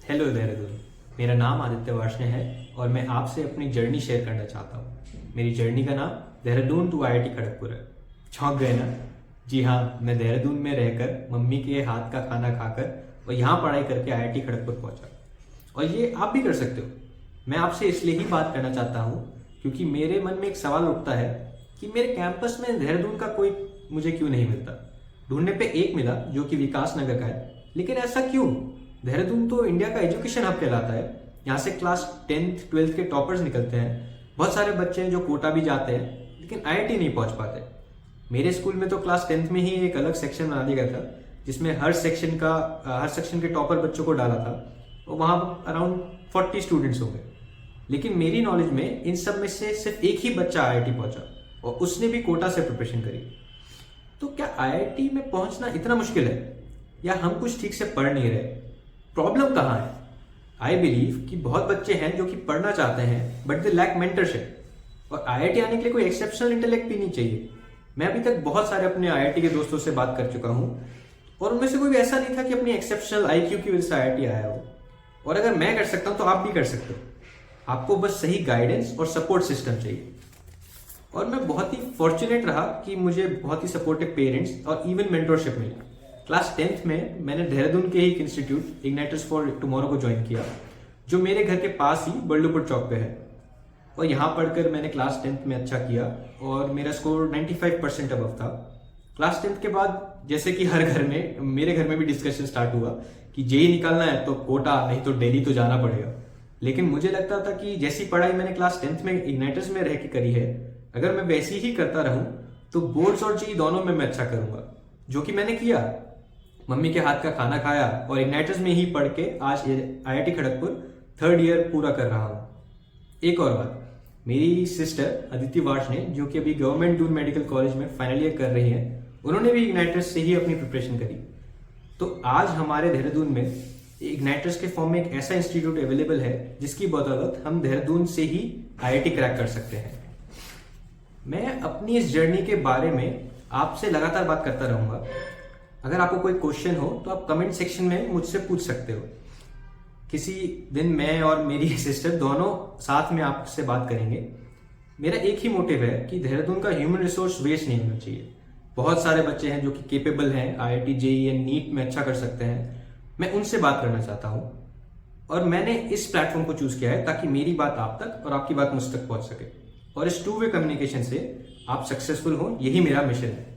Hello Dehradun. मेरा नाम आदित्य वार्ष्णेय है और मैं आपसे अपनी जर्नी शेयर करना चाहता हूँ। मेरी जर्नी का नाम देहरादून टू आईआईटी खड़गपुर है। चौंक गए ना? जी हाँ, मैं देहरादून में रहकर मम्मी के हाथ का खाना खाकर और यहाँ पढ़ाई करके आईआईटी खड़गपुर पहुँचा। और ये आप भी कर सकते हो। मैं आपसे इसलिए ही बात करना चाहता हूँ क्योंकि मेरे मन में एक सवाल उठता है कि मेरे कैंपस में देहरादून का कोई मुझे क्यों नहीं मिलता। ढूंढने पे एक मिला जो कि विकास नगर का है, लेकिन ऐसा क्यों? देहरादून तो इंडिया का एजुकेशन हब कहलाता है। यहाँ से क्लास 10th 12th के टॉपर्स निकलते हैं। बहुत सारे बच्चे हैं जो कोटा भी जाते हैं लेकिन आईआईटी नहीं पहुंच पाते। मेरे स्कूल में तो क्लास 10th में ही एक अलग सेक्शन बना दिया गया था जिसमें हर सेक्शन के टॉपर बच्चों को डाला था और वहाँ अराउंड 40 स्टूडेंट्स होंगे। लेकिन मेरी नॉलेज में इन सब में से सिर्फ एक ही बच्चा आईआईटी पहुंचा और उसने भी कोटा से प्रिपरेशन करी। तो क्या आईआईटी में पहुंचना इतना मुश्किल है या हम कुछ ठीक से पढ़ नहीं रहे? प्रॉब्लम कहाँ है? आई बिलीव कि बहुत बच्चे हैं जो कि पढ़ना चाहते हैं बट दे लैक मेंटरशिप। और आईआईटी आने के लिए कोई एक्सेप्शनल इंटेलेक्ट भी नहीं चाहिए। मैं अभी तक बहुत सारे अपने आईआईटी के दोस्तों से बात कर चुका हूँ और उनमें से कोई भी ऐसा नहीं था कि अपनी एक्सेप्शनल आईक्यू की वजह से आईआईटी आया हो। और अगर मैं कर सकता हूँ तो आप भी कर सकते हो। आपको बस सही गाइडेंस और सपोर्ट सिस्टम चाहिए। और मैं बहुत ही फॉर्चुनेट रहा कि मुझे बहुत ही सपोर्टिव पेरेंट्स और इवन मेंटरशिप मिली। क्लास 10th में मैंने देहरादून के ही एक इंस्टीट्यूट इग्नाइटर्स फॉर टुमारो को ज्वाइन किया जो मेरे घर के पास ही बल्लूपुर चौक पे है। और यहाँ पढ़कर मैंने क्लास 10th में अच्छा किया और मेरा स्कोर 95% अबव था। क्लास 10th के बाद जैसे कि हर घर में, मेरे घर में भी डिस्कशन स्टार्ट हुआ कि जेई निकालना है तो कोटा नहीं तो दिल्ली तो जाना पड़ेगा। लेकिन मुझे लगता था कि जैसी पढ़ाई मैंने क्लास 10th में इग्नाइटर्स में रह के करी है, अगर मैं वैसी ही करता रहूं तो बोर्ड्स और जेई दोनों में मैं अच्छा करूंगा, जो कि मैंने किया। मम्मी के हाथ का खाना खाया और इग्नाइटर्स में ही पढ़ के आज आईआईटी खड़गपुर 3rd ईयर पूरा कर रहा हूँ। एक और बात, मेरी सिस्टर अदिति वार्ष्णेय जो कि अभी गवर्नमेंट दून मेडिकल कॉलेज में फाइनल ईयर कर रही हैं, उन्होंने भी इग्नाइटर्स से ही अपनी प्रिपरेशन करी। तो आज हमारे देहरादून में इग्नाइटर्स के फॉर्म में एक ऐसा इंस्टीट्यूट अवेलेबल है जिसकी बदौलत हम देहरादून से ही आईआईटी क्रैक कर सकते हैं। मैं अपनी इस जर्नी के बारे में आपसे लगातार बात करता रहूंगा। अगर आपको कोई क्वेश्चन हो तो आप कमेंट सेक्शन में मुझसे पूछ सकते हो। किसी दिन मैं और मेरी सिस्टर दोनों साथ में आपसे बात करेंगे। मेरा एक ही मोटिव है कि देहरादून का ह्यूमन रिसोर्स वेस्ट नहीं होना चाहिए। बहुत सारे बच्चे हैं जो कि केपेबल हैं, आईआईटी जेईई या नीट में अच्छा कर सकते हैं। मैं उनसे बात करना चाहता हूँ और मैंने इस प्लेटफॉर्म को चूज किया है ताकि मेरी बात आप तक और आपकी बात मुझ तक पहुंच सके। और इस 2 वे कम्युनिकेशन से आप सक्सेसफुल हो, यही मेरा मिशन है।